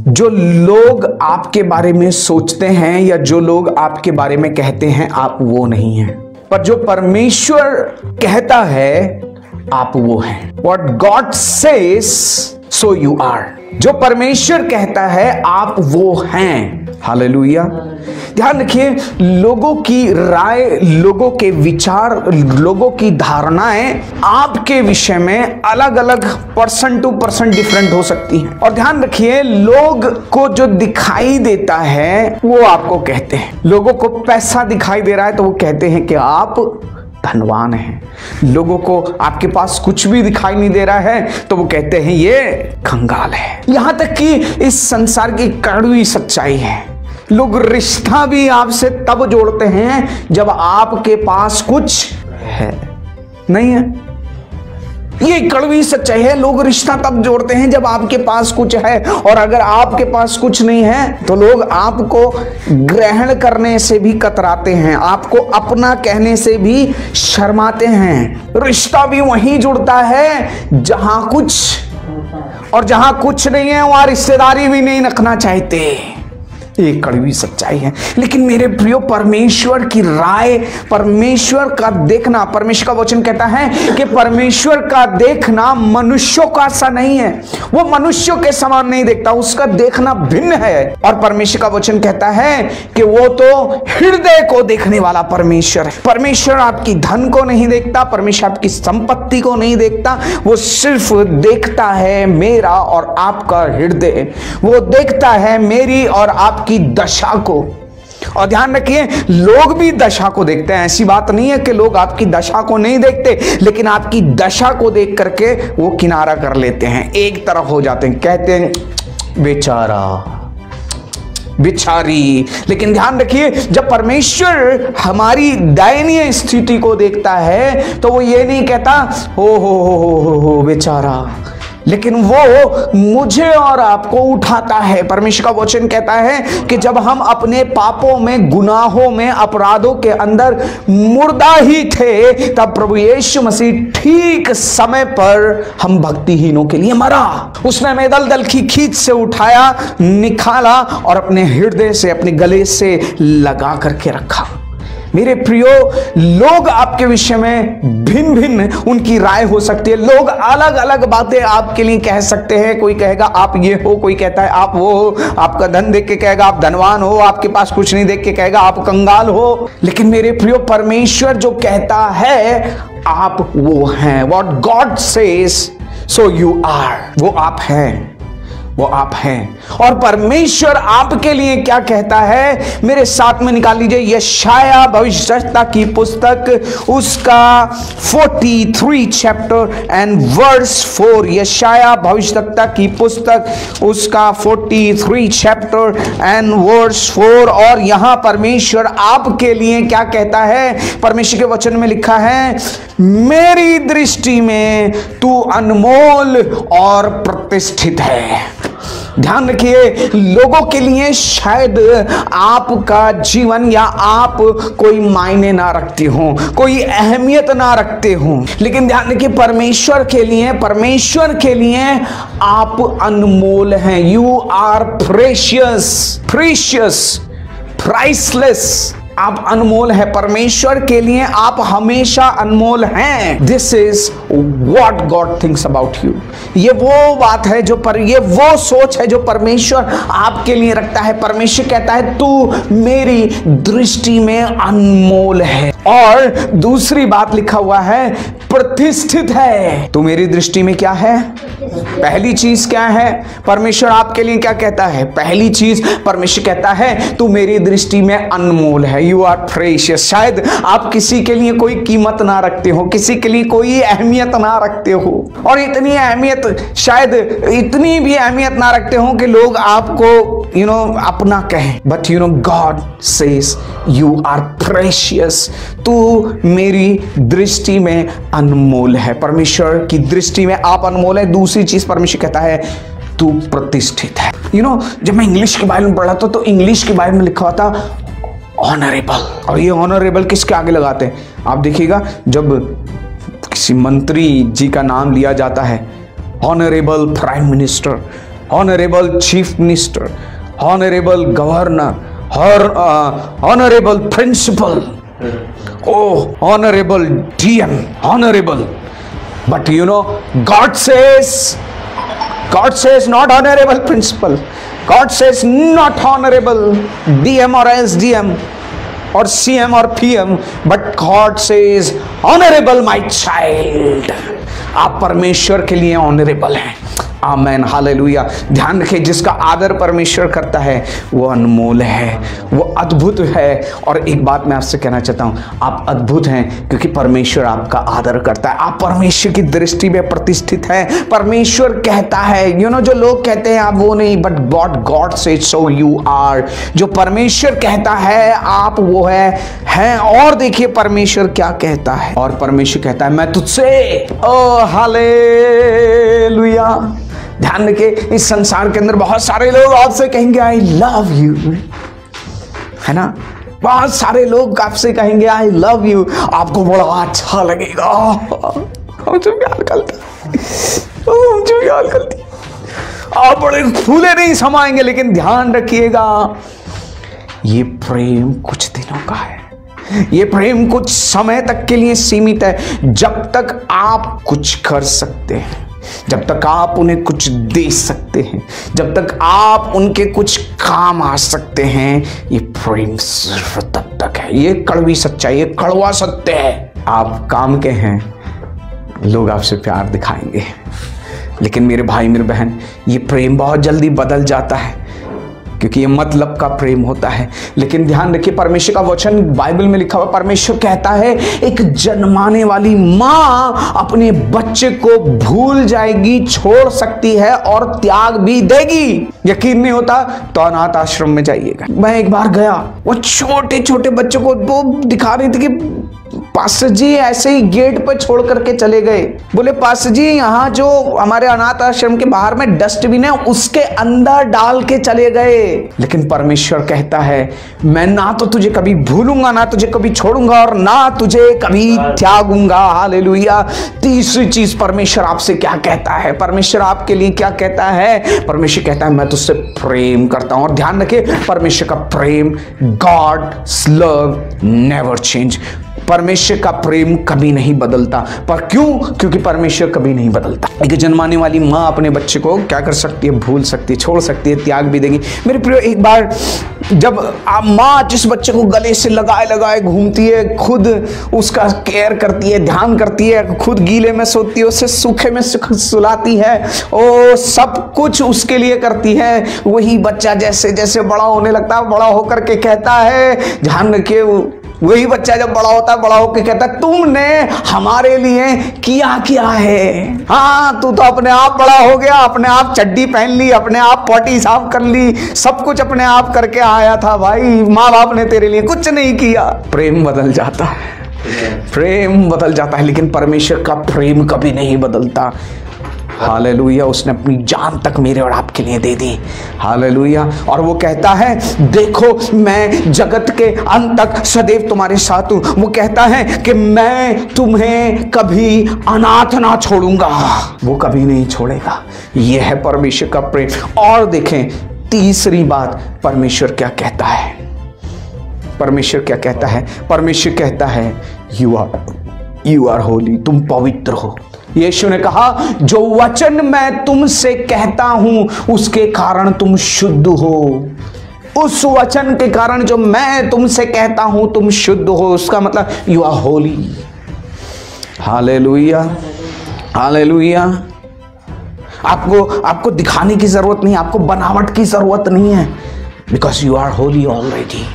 जो लोग आपके बारे में सोचते हैं या जो लोग आपके बारे में कहते हैं आप वो नहीं हैं, पर जो परमेश्वर कहता है आप वो हैं। What God says so you are। जो परमेश्वर कहता है आप वो हैं। हालेलुया। ध्यान रखिए, लोगों की राय, लोगों के विचार, लोगों की धारणाएं आपके विषय में अलग अलग पर्सन टू पर्सन डिफरेंट हो सकती हैं। और ध्यान रखिए, लोग को जो दिखाई देता है वो आपको कहते हैं। लोगों को पैसा दिखाई दे रहा है तो वो कहते हैं कि आप धनवान हैं। लोगों को आपके पास कुछ भी दिखाई नहीं दे रहा है तो वो कहते हैं ये कंगाल है। यहां तक कि इस संसार की कड़वी सच्चाई है, लोग रिश्ता भी आपसे तब जोड़ते हैं जब आपके पास कुछ है, नहीं है। ये कड़वी सच्चाई है, लोग रिश्ता तब जोड़ते हैं जब आपके पास कुछ है, और अगर आपके पास कुछ नहीं है तो लोग आपको ग्रहण करने से भी कतराते हैं, आपको अपना कहने से भी शर्माते हैं। रिश्ता भी वहीं जुड़ता है जहां कुछ, और जहां कुछ नहीं है वहां रिश्तेदारी भी नहीं रखना चाहते। ये कड़वी सच्चाई है। लेकिन मेरे प्रियो, परमेश्वर की राय, परमेश्वर का देखना, परमेश्वर का वचन कहता है कि परमेश्वर का देखना मनुष्यों का सा नहीं है। वो मनुष्यों के समान नहीं देखता, उसका देखना भिन्न है। और परमेश्वर का वचन कहता है कि वो तो हृदय को देखने वाला परमेश्वर है। परमेश्वर आपकी धन को नहीं देखता, परमेश्वर आपकी संपत्ति को नहीं देखता, वो सिर्फ देखता है मेरा और आपका हृदय। वो देखता है मेरी और आपकी दशा को। और ध्यान रखिए, लोग भी दशा को देखते हैं। ऐसी बात नहीं है कि लोग आपकी दशा को नहीं देखते, लेकिन आपकी दशा को देख करके वो किनारा कर लेते हैं, एक तरफ हो जाते हैं, कहते हैं बेचारा, बेचारी। लेकिन ध्यान रखिए, जब परमेश्वर हमारी दयनीय स्थिति को देखता है तो वो ये नहीं कहता हो बेचारा, लेकिन वो मुझे और आपको उठाता है। परमेश्वर का वचन कहता है कि जब हम अपने पापों में, गुनाहों में, अपराधों के अंदर मुर्दा ही थे, तब प्रभु यीशु मसीह ठीक समय पर हम भक्तिहीनों के लिए मरा। उसने हमें दलदल की खींच से उठाया, निकाला और अपने हृदय से, अपने गले से लगा करके रखा। मेरे प्रियो, लोग आपके विषय में भिन्न भिन्न उनकी राय हो सकती है। लोग अलग अलग बातें आपके लिए कह सकते हैं। कोई कहेगा आप ये हो, कोई कहता है आप वो हो, आपका धन देख के कहेगा आप धनवान हो, आपके पास कुछ नहीं देख के कहेगा आप कंगाल हो। लेकिन मेरे प्रियो, परमेश्वर जो कहता है आप वो हैं। What God says so you are। वो आप हैं, वो आप हैं। और परमेश्वर आपके लिए क्या कहता है, मेरे साथ में निकाल लीजिए यशाया भविष्यवक्ता की पुस्तक, उसका 43 चैप्टर एंड वर्स 4। यशाया भविष्यवक्ता की पुस्तक, उसका 43 चैप्टर एंड वर्स 4। और यहां परमेश्वर आपके लिए क्या कहता है, परमेश्वर के वचन में लिखा है, मेरी दृष्टि में तू अनमोल और प्रतिष्ठित है। ध्यान रखिए, लोगों के लिए शायद आपका जीवन या आप कोई मायने ना रखते हो, कोई अहमियत ना रखते हो, लेकिन ध्यान रखिए परमेश्वर के लिए आप अनमोल हैं। You are precious, priceless. आप अनमोल है, परमेश्वर के लिए आप हमेशा अनमोल हैं। This is what God thinks about you. ये वो बात है ये वो सोच है जो परमेश्वर आपके लिए रखता है। परमेश्वर कहता है तू मेरी दृष्टि में अनमोल है। और दूसरी बात लिखा हुआ है प्रतिष्ठित है। तू मेरी दृष्टि में क्या है? पहली चीज क्या है? परमेश्वर आपके लिए क्या कहता है? पहली चीज परमेश्वर कहता है तू मेरी दृष्टि में अनमोल है। You are precious. शायद आप किसी के लिए कोई कीमत ना रखते हो, किसी के लिए कोई अहमियत ना रखते हो, और इतनी अहमियत, शायद इतनी भी अहमियत ना रखते हो कि लोग आपको अपना कहें। But God says you are precious. तू मेरी दृष्टि में अनमोल है। परमेश्वर की दृष्टि में आप अनमोल है। दूसरी चीज परमेश्वर कहता है तू प्रतिष्ठित है। जब मैं इंग्लिश की बाइबल में पढ़ा था तो इंग्लिश की बाइबल में लिखा हुआ था ऑनरेबल। और ये ऑनरेबल किसके आगे लगाते हैं? आप देखिएगा, जब किसी मंत्री जी का नाम लिया जाता है, honourable prime minister, honourable chief minister, honourable governor, honourable principal, honourable DM, honourable. But you know, God says not honorable principal. God says not honorable DM or SDM or CM or PM, but God says honorable my child. आप परमेश्वर के लिए honourable हैं. आमेन, hallelujah. ध्यान रखें, जिसका आदर परमेश्वर करता है वो अनमोल है, वो अद्भुत है. और एक बात मैं आपसे कहना चाहता हूं, आप अद्भुत हैं क्योंकि परमेश्वर आपका आदर करता है. आप परमेश्वर की दृष्टि में प्रतिष्ठित हैं. परमेश्वर कहता है, जो लोग कहते हैं आप वो नहीं, but God says so you are. जो परमेश्वर कहता है आप वो हैं. और देखिए परमेश्वर क्या कहता है, और परमेश्वर कहता है मैं तुझसे. ओ हालेलुया. ध्यान रखिए, इस संसार के अंदर बहुत सारे लोग आपसे कहेंगे आई लव यू, है ना. बहुत सारे लोग आपसे कहेंगे आई लव यू, आपको बड़ा अच्छा लगेगा. मुझे प्यार करती, आप बड़े फूले नहीं समाएंगे. लेकिन ध्यान रखिएगा, ये प्रेम कुछ दिनों का है. ये प्रेम कुछ समय तक के लिए सीमित है. जब तक आप कुछ कर सकते हैं, जब तक आप उन्हें कुछ दे सकते हैं, जब तक आप उनके कुछ काम आ सकते हैं, ये प्रेम सिर्फ तब तक है. ये कड़वी सच्चाई, ये कड़वा सत्य है. आप काम के हैं, लोग आपसे प्यार दिखाएंगे. लेकिन मेरे भाई मेरे बहन, ये प्रेम बहुत जल्दी बदल जाता है क्योंकि ये मतलब का प्रेम होता है. लेकिन ध्यान रखिए, परमेश्वर का वचन बाइबल में लिखा हुआ, परमेश्वर कहता है एक जन्माने वाली माँ अपने बच्चे को भूल जाएगी, छोड़ सकती है और त्याग भी देगी. यकीन नहीं होता तो अनाथ आश्रम में जाइएगा. मैं एक बार गया, वो छोटे छोटे बच्चों को वो दिखा रही थी कि पास्टर जी ऐसे ही गेट पर छोड़ करके चले गए. बोले पास्टर जी यहाँ जो हमारे अनाथ आश्रम के बाहर में डस्टबिन है उसके अंदर डाल के चले गए. लेकिन परमेश्वर कहता है मैं ना तो तुझे कभी भूलूंगा, ना तुझे कभी छोड़ूंगा और ना तुझे कभी त्यागूंगा. हालेलुया. तीसरी चीज परमेश्वर आपसे क्या कहता है, परमेश्वर आपके लिए क्या कहता है. परमेश्वर कहता है मैं तुझसे प्रेम करता हूं. और ध्यान रखे, परमेश्वर का प्रेम, गॉड्स लव नेवर चेंज. परमेश्वर का प्रेम कभी नहीं बदलता. पर क्यों? क्योंकि परमेश्वर कभी नहीं बदलता. एक जन्माने वाली माँ अपने बच्चे को क्या कर सकती है, भूल सकती है, छोड़ सकती है, त्याग भी देगी. मेरे प्रिय, एक बार जब माँ जिस बच्चे को गले से लगाए घूमती है, खुद उसका केयर करती है, ध्यान करती है, खुद गीले में सोती है, उसे सूखे में सुलाती है, ओ सब कुछ उसके लिए करती है, वही बच्चा जैसे जैसे बड़ा होने लगता है, बड़ा होकर के कहता है, ध्यान रखिए, वही बच्चा जब बड़ा होता है, बड़ा होकर कहता है तुमने हमारे लिए किया है. हाँ, तू तो अपने आप बड़ा हो गया, अपने आप चड्डी पहन ली, अपने आप पॉटी साफ कर ली, सब कुछ अपने आप करके आया था. भाई माँ बाप ने तेरे लिए कुछ नहीं किया. प्रेम बदल जाता है, प्रेम बदल जाता है, लेकिन परमेश्वर का प्रेम कभी नहीं बदलता. हालेलुया. उसने अपनी जान तक मेरे और आपके लिए दे दी. हालेलुया. और वो कहता है देखो मैं जगत के अंत तक सदैव तुम्हारे साथ हूं. वो कहता है कि मैं तुम्हें कभी अनाथ ना छोड़ूंगा. वो कभी नहीं छोड़ेगा. यह है परमेश्वर का प्रेम. और देखें तीसरी बात, परमेश्वर क्या कहता है. परमेश्वर क्या कहता है. परमेश्वर कहता है यू आर होली. तुम पवित्र हो. यीशु ने कहा जो वचन मैं तुमसे कहता हूं उसके कारण तुम शुद्ध हो. उस वचन के कारण जो मैं तुमसे कहता हूं तुम शुद्ध हो. उसका मतलब you are holy. Hallelujah, hallelujah. आपको दिखाने की जरूरत नहीं, आपको बनावट की जरूरत नहीं है, because you are holy already.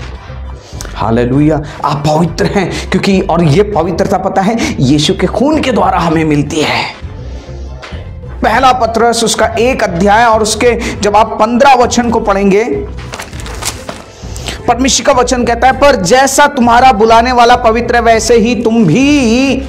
Hallelujah. आप पवित्र हैं क्योंकि, और ये पवित्रता पता है यीशु के खून के द्वारा हमें मिलती है. पहला पत्रस उसका 1 अध्याय और उसके जब आप 15 वचन को पढ़ेंगे, परमेश्वर का वचन कहता है पर जैसा तुम्हारा बुलाने वाला पवित्र है वैसे ही तुम भी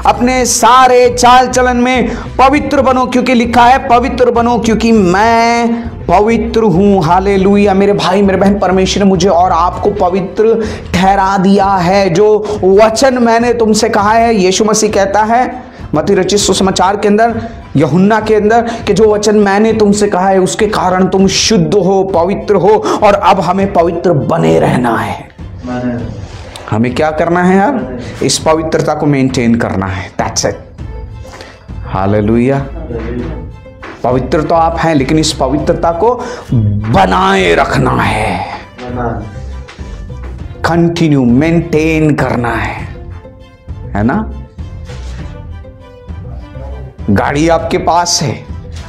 अपने सारे चाल चलन में पवित्र बनो, क्योंकि लिखा है पवित्र बनो क्योंकि मैं पवित्र हूं. हालेलुया. मेरे भाई मेरे बहन, परमेश्वर ने मुझे और आपको पवित्र ठहरा दिया है. जो वचन मैंने तुमसे कहा है, यीशु मसीह कहता है मत्ती रचित सुसमाचार के अंदर, यूहन्ना के अंदर, कि जो वचन मैंने तुमसे कहा है उसके कारण तुम शुद्ध हो, पवित्र हो, और अब हमें पवित्र बने रहना है। हमें क्या करना है यार? इस पवित्रता को मेंटेन करना है। That's it. हालेलुया। पवित्र तो आप हैं, लेकिन इस पवित्रता को बनाए रखना है, कंटिन्यू मेंटेन करना है ना। गाड़ी आपके पास है,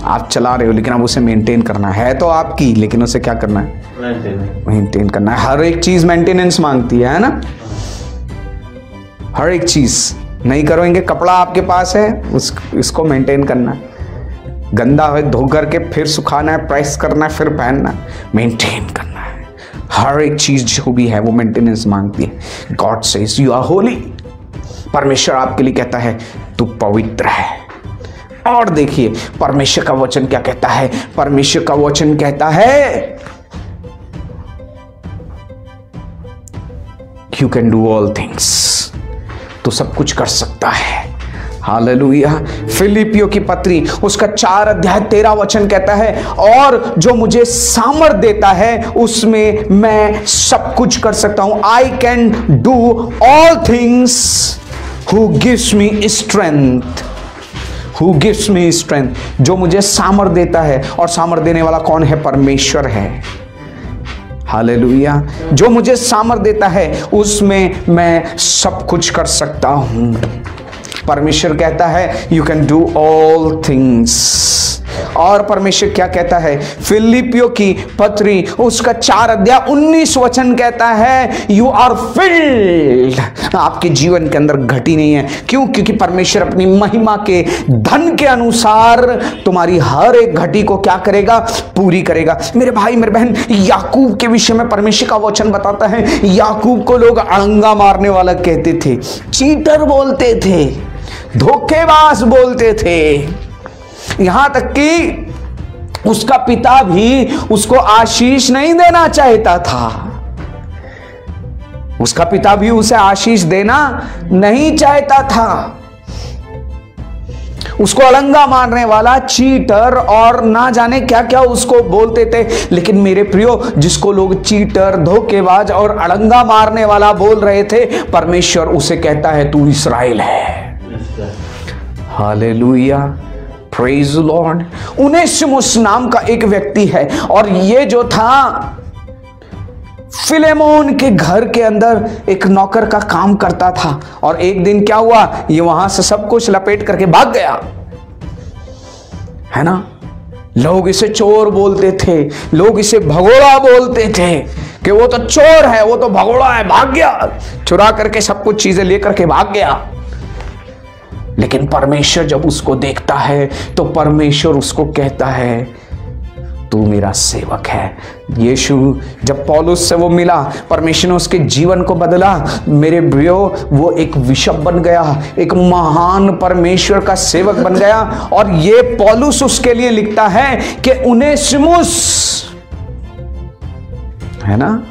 आप चला रहे हो, लेकिन अब उसे मेंटेन करना है तो आपकी, लेकिन उसे क्या करना है? मेंटेन करना है। हर एक चीज मेंटेनेंस मांगती है ना, हर एक चीज। नहीं करोगे, कपड़ा आपके पास है, इसको मेंटेन करना है, गंदा है धो करके फिर सुखाना है, प्रेस करना है, फिर पहनना, मेंटेन करना है। हर एक चीज जो भी है वो मेंटेनेंस मांगती है। God says you are holy. परमेश्वर आपके लिए कहता है तू पवित्र है। और देखिए परमेश्वर का वचन क्या कहता है। परमेश्वर का वचन कहता है you can do all things, तो सब कुछ कर सकता है। हालेलुया। फिलिपियों की पत्री उसका 4 अध्याय 13 वचन कहता है, और जो मुझे सामर्थ देता है उसमें मैं सब कुछ कर सकता हूं। I can do all things who gives me strength. Who gives me strength, जो मुझे सामर्थ देता है। और सामर्थ देने वाला कौन है? परमेश्वर है। हालेलुया। जो मुझे सामर्थ देता है उसमें मैं सब कुछ कर सकता हूं। परमेश्वर कहता है you can do all things. और परमेश्वर क्या कहता है? फिलिपियों की पत्री उसका 4 अध्याय 19 वचन कहता है यू आर फिल्ड। आपके जीवन के अंदर घटी नहीं है। क्यों? क्योंकि परमेश्वर अपनी महिमा के धन के अनुसार तुम्हारी हर एक घटी को क्या करेगा? पूरी करेगा। मेरे भाई मेरे बहन, याकूब के विषय में परमेश्वर का वचन बताता है, याकूब को लोग अड़ंगा मारने वाला कहते थे, चीटर बोलते थे, धोखेबाज बोलते थे, यहां तक कि उसका पिता भी उसको आशीष नहीं देना चाहता था। उसका पिता भी उसे आशीष देना नहीं चाहता था। उसको अड़ंगा मारने वाला, चीटर और ना जाने क्या क्या उसको बोलते थे। लेकिन मेरे प्रियो, जिसको लोग चीटर, धोखेबाज और अड़ंगा मारने वाला बोल रहे थे, परमेश्वर उसे कहता है तू इस्राएल है। Hallelujah, praise the Lord. Onesimus नाम का एक व्यक्ति है, और ये जो था फिलेमोन के घर के अंदर एक नौकर का काम करता था। और एक दिन क्या हुआ, ये वहां से सब कुछ लपेट करके भाग गया, है ना। लोग इसे चोर बोलते थे, लोग इसे भगोड़ा बोलते थे कि वो तो चोर है, वो तो भगोड़ा है, भाग गया, चुरा करके सब कुछ चीजें लेकर के भाग गया। लेकिन परमेश्वर जब उसको देखता है तो परमेश्वर उसको कहता है तू मेरा सेवक है। यीशु जब पौलुस से वो मिला, परमेश्वर ने उसके जीवन को बदला। मेरे प्रियो, वो एक बिशप बन गया, एक महान परमेश्वर का सेवक बन गया। और ये पौलुस उसके लिए लिखता है कि उनेसिमुस, है ना,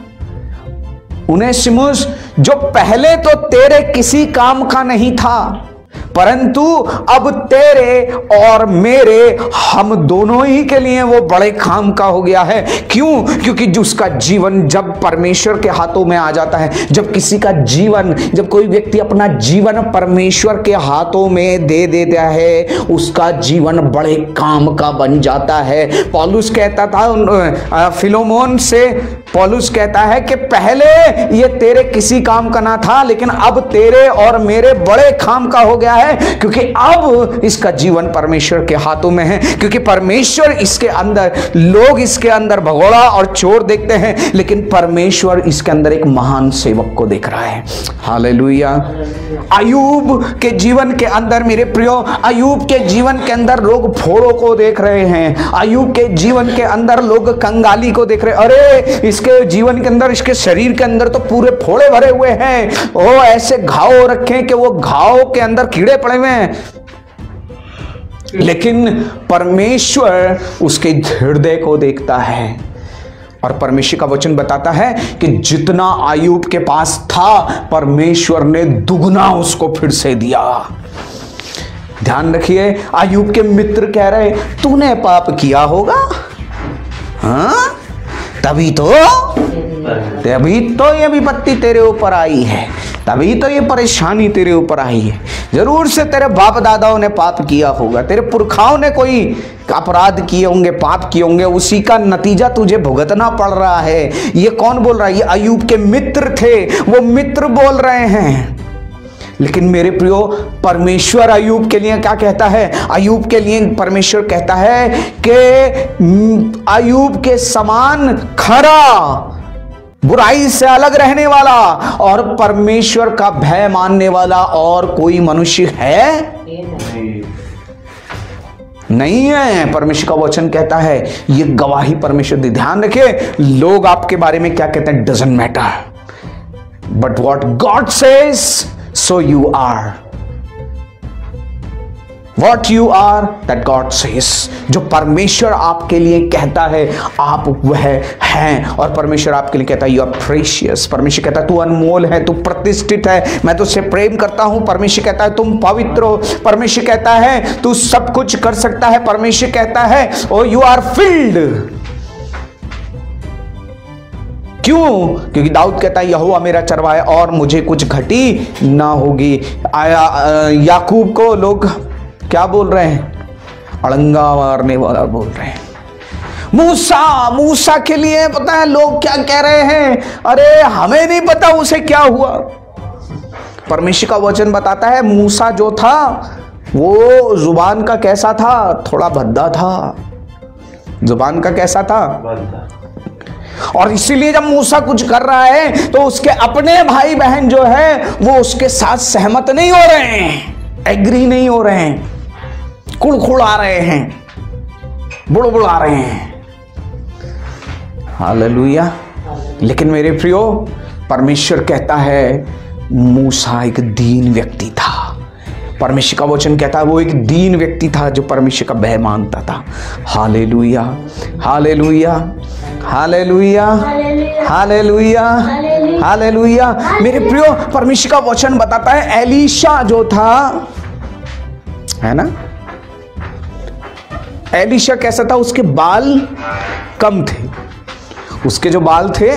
उनेसिमुस जो पहले तो तेरे किसी काम का नहीं था, परंतु अब तेरे और मेरे, हम दोनों ही के लिए वो बड़े काम का हो गया है। क्यों? क्योंकि उसका जीवन जब परमेश्वर के हाथों में आ जाता है, जब किसी का जीवन, जब कोई व्यक्ति अपना जीवन परमेश्वर के हाथों में दे देता है, उसका जीवन बड़े काम का बन जाता है। पौलुस कहता था फिलोमोन से, पौलुस कहता है कि पहले ये तेरे किसी काम का ना था, लेकिन अब तेरे और मेरे बड़े काम का हो गया है, क्योंकि अब इसका जीवन परमेश्वर के हाथों में है। क्योंकि परमेश्वर इसके अंदर, लोग इसके अंदर भगोड़ा और चोर देखते हैं, लेकिन परमेश्वर इसके अंदर एक महान सेवक को देख रहा है। हालेलुया। अय्यूब के जीवन के अंदर, मेरे प्रियो, अय्यूब के जीवन के अंदर लोग फोड़ों को देख रहे हैं। अय्यूब के जीवन के अंदर लोग कंगाली को देख रहे हैं। अरे इसके जीवन के अंदर, इसके शरीर के अंदर तो पूरे फोड़े भरे हुए हैं, ओ ऐसे घाव रखे कि वो घाव के अंदर कीड़े पड़े हुए हैं। लेकिन परमेश्वर उसके हृदय को देखता है, और परमेश्वर का वचन बताता है कि जितना अय्यूब के पास था, परमेश्वर ने दुगना उसको फिर से दिया। ध्यान रखिए, अय्यूब के मित्र कह रहे तूने पाप किया होगा, हाँ तभी तो ये विपत्ति तेरे ऊपर आई है, तभी तो ये परेशानी तेरे ऊपर आई है। जरूर से तेरे बाप दादाओं ने पाप किया होगा, तेरे पुरखाओं ने कोई अपराध किए होंगे, पाप किए होंगे, उसी का नतीजा तुझे भुगतना पड़ रहा है। ये कौन बोल रहा है? ये अय्यूब के मित्र थे, वो मित्र बोल रहे हैं। लेकिन मेरे प्रियो, परमेश्वर अय्यूब के लिए क्या कहता है? अय्यूब के लिए परमेश्वर कहता है कि अय्यूब के समान खरा, बुराई से अलग रहने वाला और परमेश्वर का भय मानने वाला और कोई मनुष्य है नहीं है। परमेश्वर का वचन कहता है, ये गवाही परमेश्वर दी। ध्यान रखिए, लोग आपके बारे में क्या कहते हैं doesn't matter, but what God says so you are. What you are that God says. जो परमेश्वर आपके लिए कहता है आप वह हैं, और परमेश्वर आपके लिए कहता है you are precious. परमेश्वर कहता है तू अनमोल है, तू प्रतिष्ठित है, मैं तुझसे प्रेम करता हूं। परमेश्वर कहता है तुम पवित्र हो। परमेश्वर कहता है तू सब कुछ कर सकता है। परमेश्वर कहता है ओ you are filled. क्यों? क्योंकि दाऊद कहता है यहोवा मेरा चरवाहा है और मुझे कुछ घटी ना होगी। याकूब को लोग क्या बोल रहे हैं? अड़ंगा मारने वाला बोल रहे हैं। मूसा के लिए पता है लोग क्या कह रहे हैं? अरे हमें नहीं पता उसे क्या हुआ। परमेश्वर का वचन बताता है मूसा जो था वो जुबान का कैसा था? थोड़ा भद्दा था। जुबान का कैसा था? और इसीलिए जब मूसा कुछ कर रहा है तो उसके अपने भाई बहन जो है वो उसके साथ सहमत नहीं हो रहे हैं, एग्री नहीं हो रहे हैं, कुड़कुड़ा रहे हैं, बुड़बुड़ा रहे हैं। हालेलुया। लेकिन मेरे प्रियो, परमेश्वर कहता है मूसा एक दीन व्यक्ति था। परमेश्वर का वचन कहता है वो एक दीन व्यक्ति था जो परमेश्वर का भय मानता था। Hallelujah, hallelujah, hallelujah, hallelujah, hallelujah. मेरे प्रियो, परमेश्वर का वचन बताता है एलीशा जो था, है ना, एलीशा कैसा था? उसके बाल कम थे, उसके जो बाल थे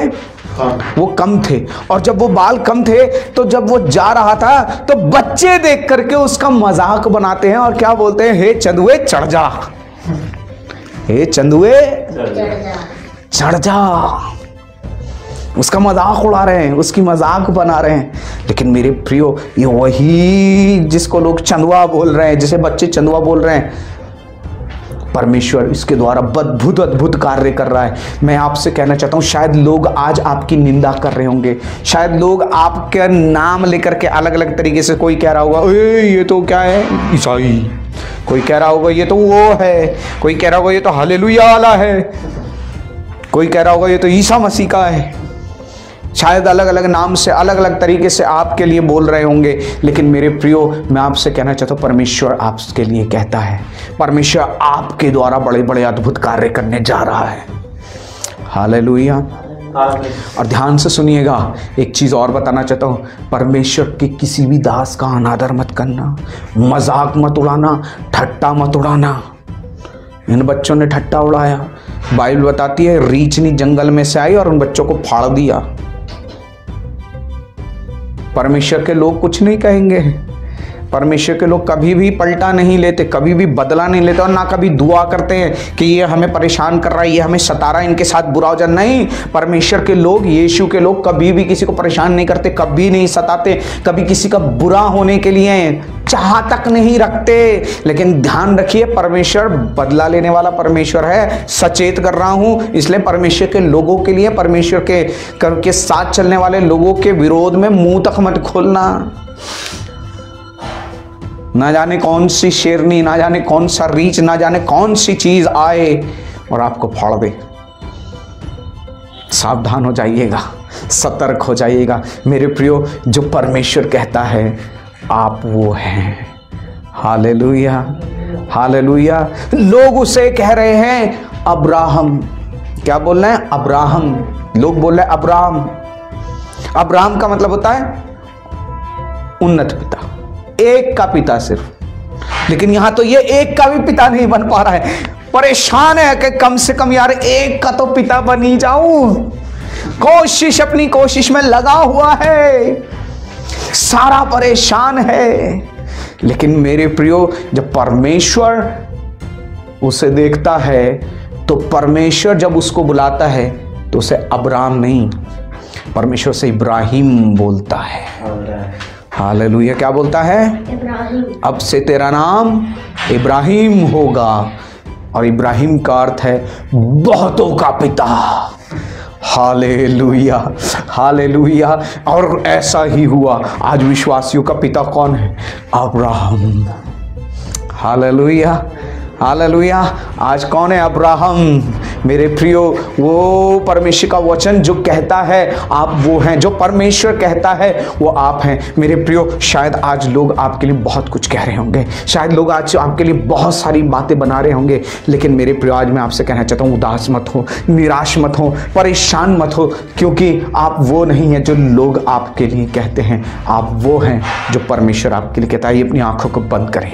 वो कम थे, और जब वो बाल कम थे तो जब वो जा रहा था तो बच्चे देख करके उसका मजाक बनाते हैं और क्या बोलते हैं? हे चंदुए चढ़ जा, हे चंदुए चढ़ जा। उसका मजाक उड़ा रहे हैं, उसकी मजाक बना रहे हैं। लेकिन मेरे प्रियो, ये वही जिसको लोग चंदुआ बोल रहे हैं, जिसे बच्चे चंदुआ बोल रहे हैं, परमेश्वर इसके द्वारा अद्भुत अद्भुत कार्य कर रहा है। मैं आपसे कहना चाहता हूं, शायद लोग आज आपकी निंदा कर रहे होंगे, शायद लोग आपके नाम लेकर के अलग अलग तरीके से, कोई कह रहा होगा ये तो क्या है, ईसाई, कोई कह रहा होगा ये तो वो है, कोई कह रहा होगा ये तो हालेलुया वाला है, कोई कह रहा होगा ये तो ईसा मसीह का है। शायद अलग अलग नाम से, अलग अलग तरीके से आपके लिए बोल रहे होंगे। लेकिन मेरे प्रियो, मैं आपसे कहना चाहता हूँ, परमेश्वर आपके लिए कहता है, परमेश्वर आपके द्वारा बड़े बड़े अद्भुत कार्य करने जा रहा है। हालेलुया। और ध्यान से सुनिएगा, एक चीज और बताना चाहता हूँ, परमेश्वर के किसी भी दास का अनादर मत करना, मजाक मत उड़ाना, ठट्टा मत उड़ाना। इन बच्चों ने ठट्टा उड़ाया। बाइबल बताती है रीछनी जंगल में से आई और उन बच्चों को फाड़ दिया। परमेश्वर के लोग कुछ नहीं कहेंगे। परमेश्वर के लोग कभी भी पलटा नहीं लेते, कभी भी बदला नहीं लेते, और ना कभी दुआ करते हैं कि ये हमें परेशान कर रहा है, ये हमें सता रहा है, इनके साथ बुरा हो जाए। नहीं, परमेश्वर के लोग, यीशु के लोग कभी भी किसी को परेशान नहीं करते, कभी नहीं सताते, कभी किसी का बुरा होने के लिए चाह तक नहीं रखते। लेकिन ध्यान रखिए, परमेश्वर बदला लेने वाला परमेश्वर है। सचेत कर रहा हूं, इसलिए परमेश्वर के लोगों के लिए, परमेश्वर के साथ चलने वाले लोगों के विरोध में मुंह तक मत खोलना। ना जाने कौन सी शेरनी, ना जाने कौन सा रीछ, ना जाने कौन सी चीज आए और आपको फाड़ दे। सावधान हो जाइएगा, सतर्क हो जाइएगा मेरे प्रियो। जो परमेश्वर कहता है आप वो हैं। Hallelujah, hallelujah. लोग उसे कह रहे हैं अब्राहम। क्या बोल रहे हैं? अब्राहम। लोग बोल रहे हैं अब्राहम। अब्राहम का मतलब होता है उन्नत पिता, एक का पिता सिर्फ। लेकिन यहां तो ये एक का भी पिता नहीं बन पा रहा है, परेशान है कि कम से कम यार एक का तो पिता बन ही जाऊं। कोशिश, अपनी कोशिश में लगा हुआ है, सारा परेशान है। लेकिन मेरे प्रियो, जब परमेश्वर उसे देखता है तो परमेश्वर जब उसको बुलाता है तो उसे अब्राम नहीं, परमेश्वर से इब्राहिम बोलता है। हालेलुया। क्या बोलता है? इब्राहिम। अब से तेरा नाम इब्राहिम होगा, और इब्राहिम का अर्थ है बहुतों का पिता। Hallelujah, hallelujah. और ऐसा ही हुआ। आज विश्वासियों का पिता कौन है? अब्राहम। Hallelujah, hallelujah. आज कौन है? अब्राहम। मेरे प्रियो, वो परमेश्वर का वचन जो कहता है आप वो हैं, जो परमेश्वर कहता है वो आप हैं। मेरे प्रियो, शायद आज लोग आपके लिए बहुत कुछ कह रहे होंगे, शायद लोग आज आपके लिए बहुत सारी बातें बना रहे होंगे, लेकिन मेरे प्रियो, आज मैं आपसे कहना चाहता हूँ, उदास मत हो, निराश मत हो, परेशान मत हो, क्योंकि आप वो नहीं हैं जो लोग आपके लिए कहते हैं, आप वो हैं जो परमेश्वर आपके लिए कहता है। अपनी आंखों को बंद करें।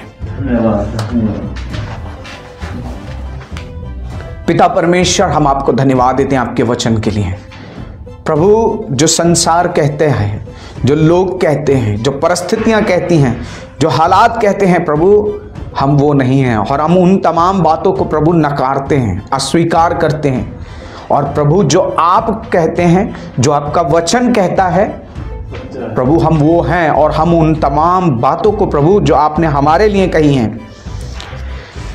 पिता परमेश्वर, हम आपको धन्यवाद देते हैं आपके वचन के लिए। प्रभु, जो संसार कहते हैं, जो लोग कहते हैं, जो परिस्थितियां कहती हैं, जो हालात कहते हैं, प्रभु हम वो नहीं हैं, और हम उन तमाम बातों को प्रभु नकारते हैं, अस्वीकार करते हैं। और प्रभु, जो आप कहते हैं, जो आपका वचन कहता है, प्रभु हम वो हैं, और हम उन तमाम बातों को प्रभु जो आपने हमारे लिए कही हैं,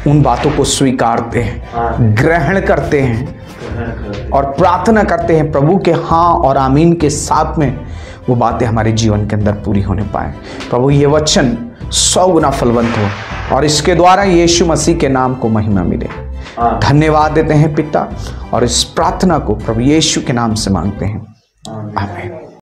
उन बातों को स्वीकारते हैं, ग्रहण करते हैं और प्रार्थना करते हैं प्रभु के हाँ और आमीन के साथ में वो बातें हमारे जीवन के अंदर पूरी होने पाए। प्रभु, ये वचन 100 गुना फलवंत हो और इसके द्वारा यीशु मसीह के नाम को महिमा मिले। धन्यवाद देते हैं पिता, और इस प्रार्थना को प्रभु यीशु के नाम से मांगते हैं, आमीन।